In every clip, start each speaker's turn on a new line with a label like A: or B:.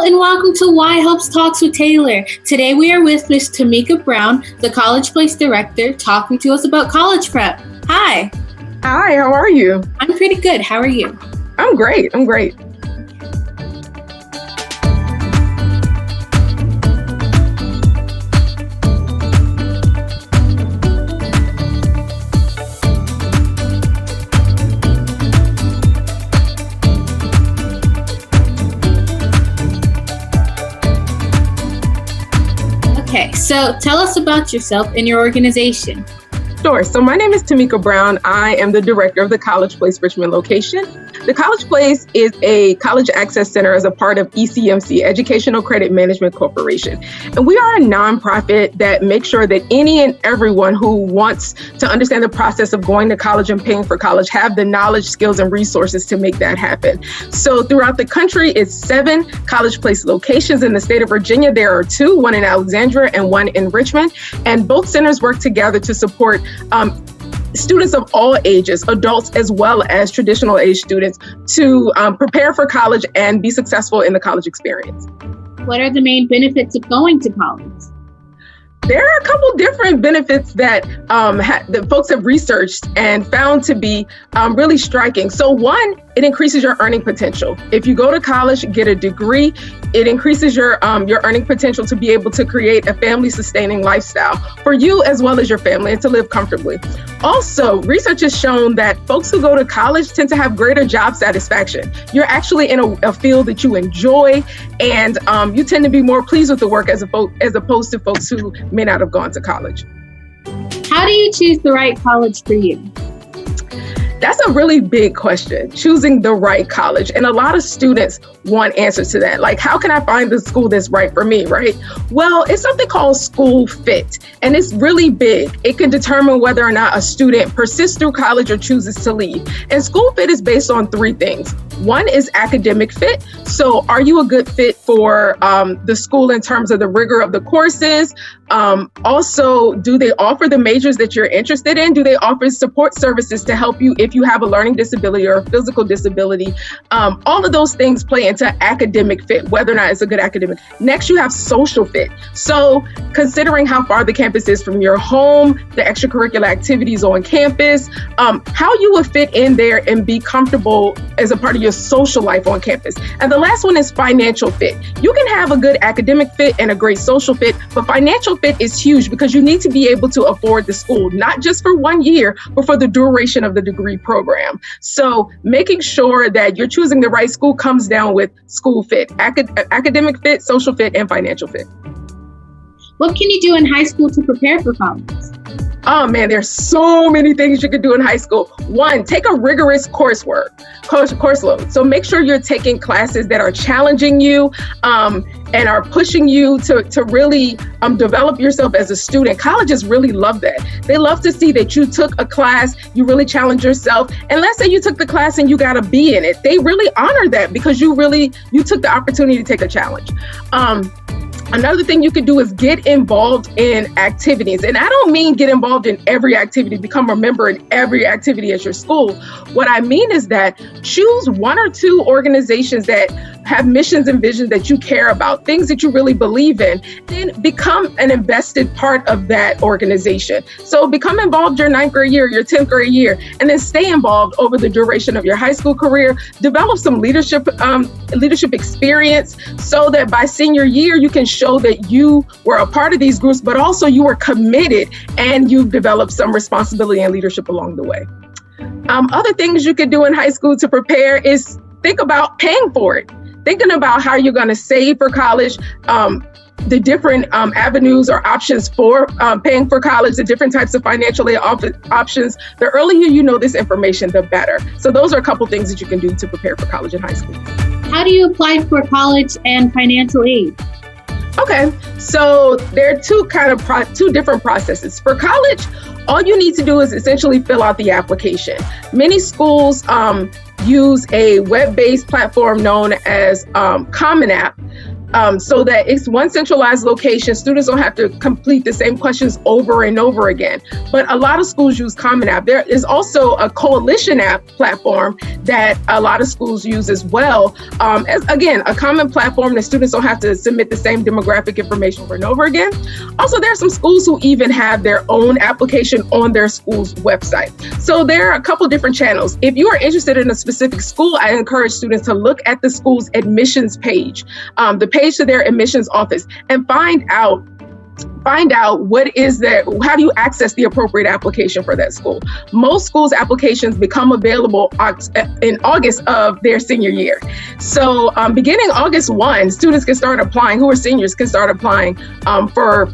A: Hello and welcome to YHELP's Talks with Taylor. Today we are with Ms. Tamika Brown, the College Place Director, talking to us about college prep. Hi.
B: Hi, how are you?
A: I'm pretty good. How are you?
B: I'm great.
A: Okay, so tell us about yourself and your organization.
B: Sure. So my name is Tamika Brown. I am the director of the College Place Richmond location. The College Place is a college access center as a part of ECMC, Educational Credit Management Corporation. And we are a nonprofit that makes sure that any and everyone who wants to understand the process of going to college and paying for college have the knowledge, skills, and resources to make that happen. So throughout the country, it's 7 College Place locations. In the state of Virginia, there are 2, one in Alexandria and one in Richmond. And both centers work together to support students of all ages, adults as well as traditional age students, to prepare for college and be successful in the college experience.
A: What are the main benefits of going to college?
B: There are a couple different benefits that that folks have researched and found to be really striking. So one, it increases your earning potential. If you go to college, get a degree, it increases your earning potential to be able to create a family-sustaining lifestyle for you as well as your family and to live comfortably. Also, research has shown that folks who go to college tend to have greater job satisfaction. You're actually in a field that you enjoy, and you tend to be more pleased with the work as opposed to folks who may not have gone to college.
A: How do you choose the right college for you?
B: That's a really big question, choosing the right college. And a lot of students want answers to that. Like, how can I find the school that's right for me, right? Well, it's something called school fit, and it's really big. It can determine whether or not a student persists through college or chooses to leave. And school fit is based on 3 things. One is academic fit. So are you a good fit for the school in terms of the rigor of the courses? Also, do they offer the majors that you're interested in? Do they offer support services to help you if you have a learning disability or a physical disability? All of those things play into academic fit, whether or not it's a good academic. Next, you have social fit. So considering how far the campus is from your home, the extracurricular activities on campus, how you would fit in there and be comfortable as a part of your social life on campus. And the last one is financial fit. You can have a good academic fit and a great social fit, but financial fit is huge because you need to be able to afford the school, not just for 1 year, but for the duration of the degree program. So making sure that you're choosing the right school comes down with school fit, academic fit, social fit, and financial fit.
A: What can you do in high school to prepare for college?
B: Oh man, there's so many things you could do in high school. One, take a rigorous course load. So make sure you're taking classes that are challenging you and are pushing you to really develop yourself as a student. Colleges really love that. They love to see that you took a class, you really challenge yourself. And let's say you took the class and you got a B in it. They really honor that because you took the opportunity to take a challenge. Another thing you could do is get involved in activities. And I don't mean get involved in every activity, become a member in every activity at your school. What I mean is that choose 1 or 2 organizations that have missions and visions that you care about, things that you really believe in, then become an invested part of that organization. So become involved your 9th grade year, your 10th grade year, and then stay involved over the duration of your high school career. Develop some leadership experience so that by senior year, you can show that you were a part of these groups, but also you were committed and you've developed some responsibility and leadership along the way. Other things you could do in high school to prepare is think about paying for it. Thinking about how you're going to save for college, the different avenues or options for paying for college, the different types of financial aid options. The earlier you know this information, the better. So those are a couple things that you can do to prepare for college in high school.
A: How do you apply for college and financial aid?
B: Okay, so there are two different processes. For college, all you need to do is essentially fill out the application. Many schools use a web-based platform known as Common App. so that it's one centralized location. Students don't have to complete the same questions over and over again. But a lot of schools use Common App. There is also a coalition app platform that a lot of schools use as well. As again, a common platform that students don't have to submit the same demographic information over and over again. Also, there are some schools who even have their own application on their school's website. So there are a couple different channels. If you are interested in a specific school, I encourage students to look at the school's admissions page, the page to their admissions office, and find out what is there, how do you access the appropriate application for that school. Most schools' applications become available in August of their senior year. So beginning August 1, students can start applying, who are seniors can start applying for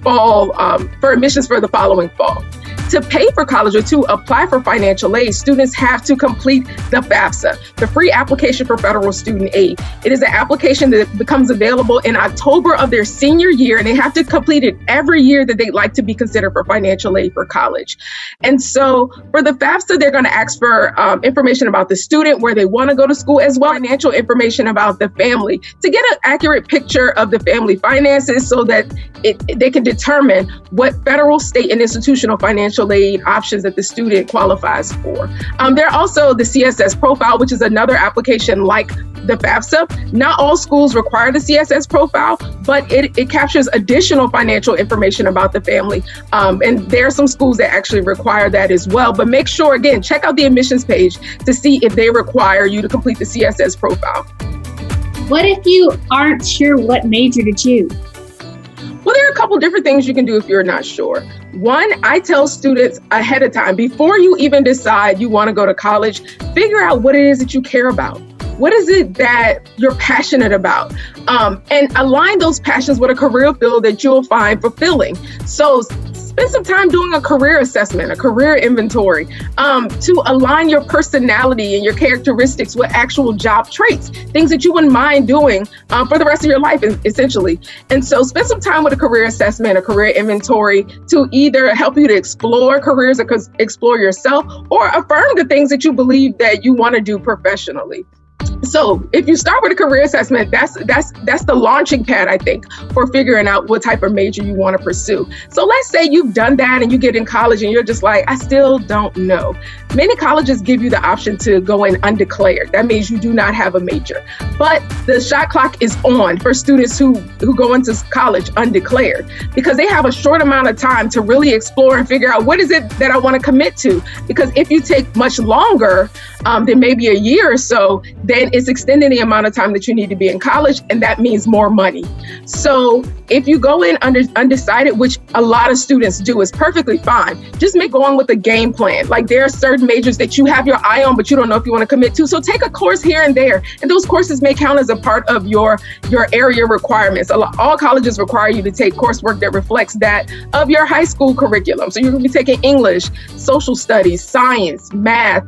B: admissions for the following fall. To pay for college or to apply for financial aid, students have to complete the FAFSA, the Free Application for Federal Student Aid. It is an application that becomes available in October of their senior year, and they have to complete it every year that they'd like to be considered for financial aid for college. And so for the FAFSA, they're going to ask for information about the student, where they want to go to school, as well as financial information about the family to get an accurate picture of the family finances so that they can determine what federal, state, and institutional financial aid options that the student qualifies for. There are also the CSS profile, which is another application like the FAFSA. Not all schools require the CSS profile, but it captures additional financial information about the family. And there are some schools that actually require that as well. But make sure, again, check out the admissions page to see if they require you to complete the CSS profile.
A: What if you aren't sure what major to choose?
B: Well, there are a couple different things you can do if you're not sure. One, I tell students ahead of time, before you even decide you want to go to college, figure out what it is that you care about. What is it that you're passionate about? And align those passions with a career field that you'll find fulfilling. So spend some time doing a career assessment, a career inventory, to align your personality and your characteristics with actual job traits, things that you wouldn't mind doing for the rest of your life, essentially. And so spend some time with a career assessment, a career inventory, to either help you to explore careers or explore yourself, or affirm the things that you believe that you want to do professionally. So if you start with a career assessment, that's the launching pad, I think, for figuring out what type of major you want to pursue. So let's say you've done that and you get in college and you're just like, I still don't know. Many colleges give you the option to go in undeclared. That means you do not have a major. But the shot clock is on for students who go into college undeclared, because they have a short amount of time to really explore and figure out what is it that I want to commit to. Because if you take much longer, than maybe a year or so, then it's extending the amount of time that you need to be in college, and that means more money. So if you go in undecided, which a lot of students do, is perfectly fine. Just go on with a game plan. Like, there are certain majors that you have your eye on, but you don't know if you want to commit to. So take a course here and there, and those courses may count as a part of your area requirements. All colleges require you to take coursework that reflects that of your high school curriculum. So you're going to be taking English, social studies, science, math,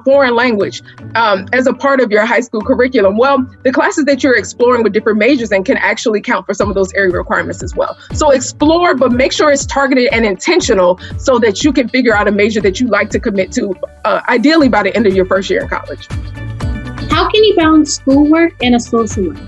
B: foreign language as a part of your high school curriculum. Well, the classes that you're exploring with different majors and can actually count for some of those area requirements as well. So explore, but make sure it's targeted and intentional so that you can figure out a major that you like to commit to, ideally by the end of your first year in college.
A: How can you balance schoolwork and a social life?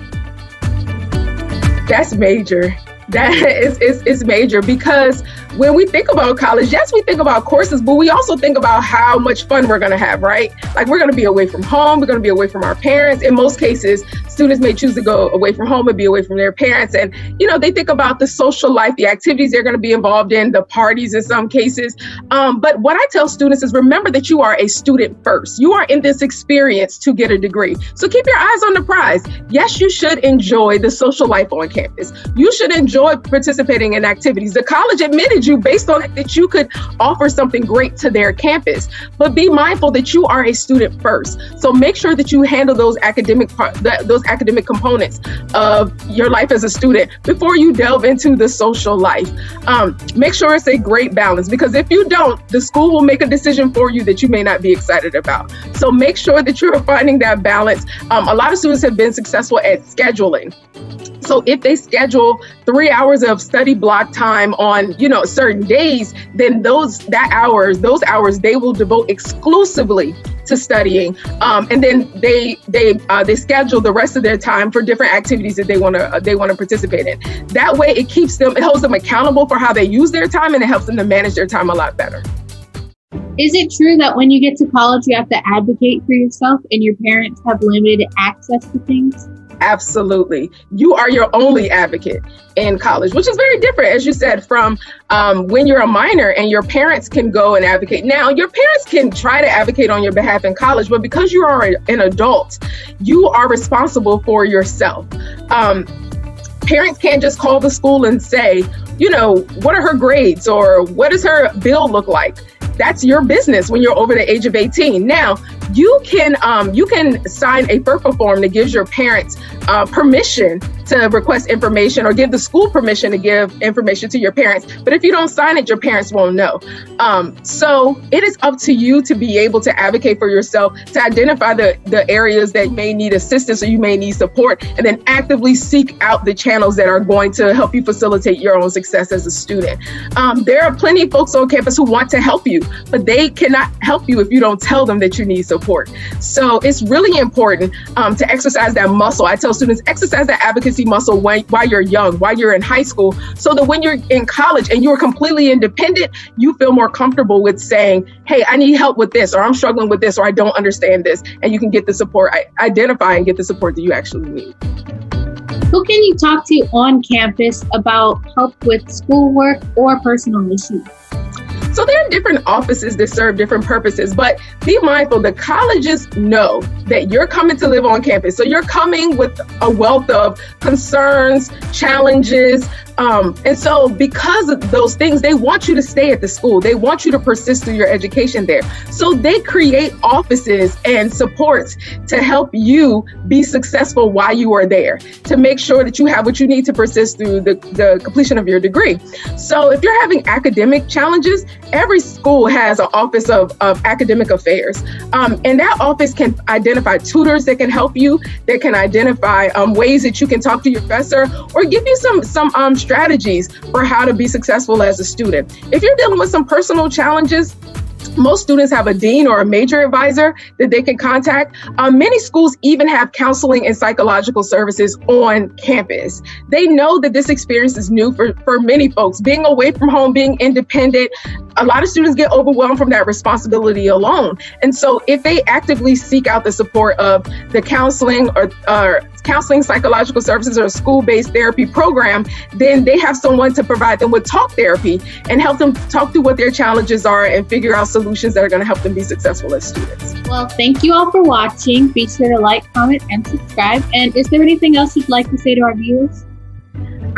B: That's major. That is major, because when we think about college, yes, we think about courses, but we also think about how much fun we're going to have, right? Like, we're going to be away from home. We're going to be away from our parents. In most cases, students may choose to go away from home and be away from their parents. And, they think about the social life, the activities they're going to be involved in, the parties in some cases. But what I tell students is, remember that you are a student first. You are in this experience to get a degree. So keep your eyes on the prize. Yes, you should enjoy the social life on campus. You should enjoy participating in activities. The college admitted you based on that you could offer something great to their campus, but be mindful that you are a student first. So make sure that you handle those academic components of your life as a student before you delve into the social life. Make sure it's a great balance, because if you don't, the school will make a decision for you that you may not be excited about. So make sure that you're finding that balance. A lot of students have been successful at scheduling. So if they schedule 3 hours of study block time on, certain days, then those hours they will devote exclusively to studying, and then they schedule the rest of their time for different activities that they want to participate in. That way, it holds them accountable for how they use their time, and it helps them to manage their time a lot better.
A: Is it true that when you get to college, you have to advocate for yourself and your parents have limited access to things?
B: Absolutely. You are your only advocate in college, which is very different, as you said, from when you're a minor and your parents can go and advocate. Now, your parents can try to advocate on your behalf in college, but because you are an adult, you are responsible for yourself. Parents can't just call the school and say, what are her grades or what does her bill look like? That's your business when you're over the age of 18. Now, you can sign a FERPA form that gives your parents permission to request information or give the school permission to give information to your parents. But if you don't sign it, your parents won't know. So it is up to you to be able to advocate for yourself, to identify the areas that may need assistance or you may need support, and then actively seek out the channels that are going to help you facilitate your own success as a student. There are plenty of folks on campus who want to help you, but they cannot help you if you don't tell them that you need support. So it's really important to exercise that muscle. I tell students, exercise that advocacy muscle while you're young, while you're in high school, so that when you're in college and you're completely independent, you feel more comfortable with saying, hey, I need help with this, or I'm struggling with this, or I don't understand this, and you can get the support, identify and get the support that you actually need.
A: Who can you talk to on campus about help with schoolwork or personal issues?
B: So there are different offices that serve different purposes, but be mindful, the colleges know that you're coming to live on campus. So you're coming with a wealth of concerns, challenges, and so because of those things, they want you to stay at the school. They want you to persist through your education there. So they create offices and supports to help you be successful while you are there, to make sure that you have what you need to persist through the completion of your degree. So if you're having academic challenges, every school has an office of academic affairs. And that office can identify tutors that can help you, that can identify ways that you can talk to your professor or give you some strategies for how to be successful as a student. If you're dealing with some personal challenges, most students have a dean or a major advisor that they can contact. Many schools even have counseling and psychological services on campus. They know that this experience is new for many folks. Being away from home, being independent, a lot of students get overwhelmed from that responsibility alone. And so if they actively seek out the support of the counseling or counseling, psychological services, or a school-based therapy program, then they have someone to provide them with talk therapy and help them talk through what their challenges are and figure out solutions that are going to help them be successful as students.
A: Well, thank you all for watching. Be sure to like, comment, and subscribe. And is there anything else you'd like to say to our viewers?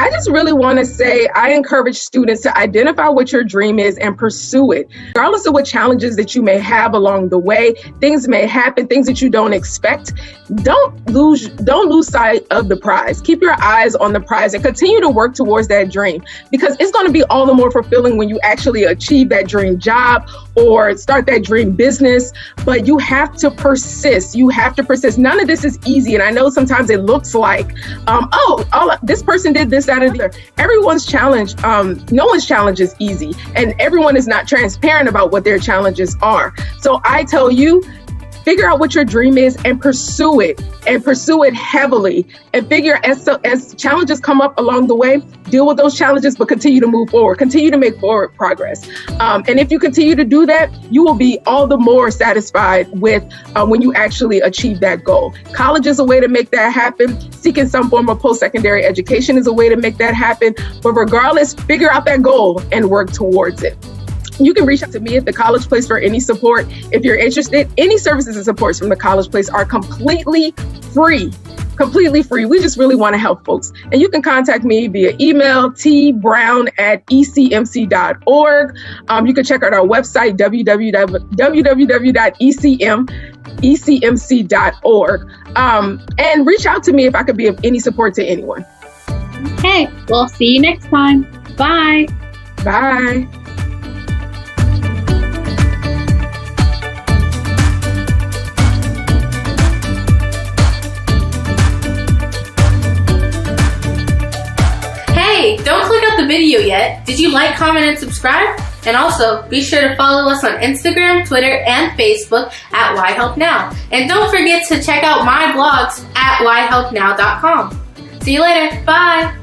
B: I just really want to say, I encourage students to identify what your dream is and pursue it. Regardless of what challenges that you may have along the way, things may happen, things that you don't expect. Don't lose sight of the prize. Keep your eyes on the prize and continue to work towards that dream, because it's going to be all the more fulfilling when you actually achieve that dream job or start that dream business. But you have to persist. You have to persist. None of this is easy. And I know sometimes it looks like, this person did this, that, or the other. Everyone's challenge, no one's challenge is easy, and everyone is not transparent about what their challenges are. So I tell you, figure out what your dream is and pursue it heavily, and figure as challenges come up along the way, deal with those challenges, but continue to move forward, continue to make forward progress. And if you continue to do that, you will be all the more satisfied with when you actually achieve that goal. College is a way to make that happen. Seeking some form of post-secondary education is a way to make that happen. But regardless, figure out that goal and work towards it. You can reach out to me at the College Place for any support. If you're interested, any services and supports from the College Place are completely free. Completely free. We just really want to help folks. And you can contact me via email, tbrown@ecmc.org. You can check out our website, www.ecmc.org. And reach out to me if I could be of any support to anyone.
A: Okay, we'll see you next time. Bye.
B: Bye.
A: Hey, don't click out the video yet. Did you like, comment, and subscribe? And also, be sure to follow us on Instagram, Twitter, and Facebook at YHELPnow. And don't forget to check out my blogs at yhelpnow.com. See you later. Bye.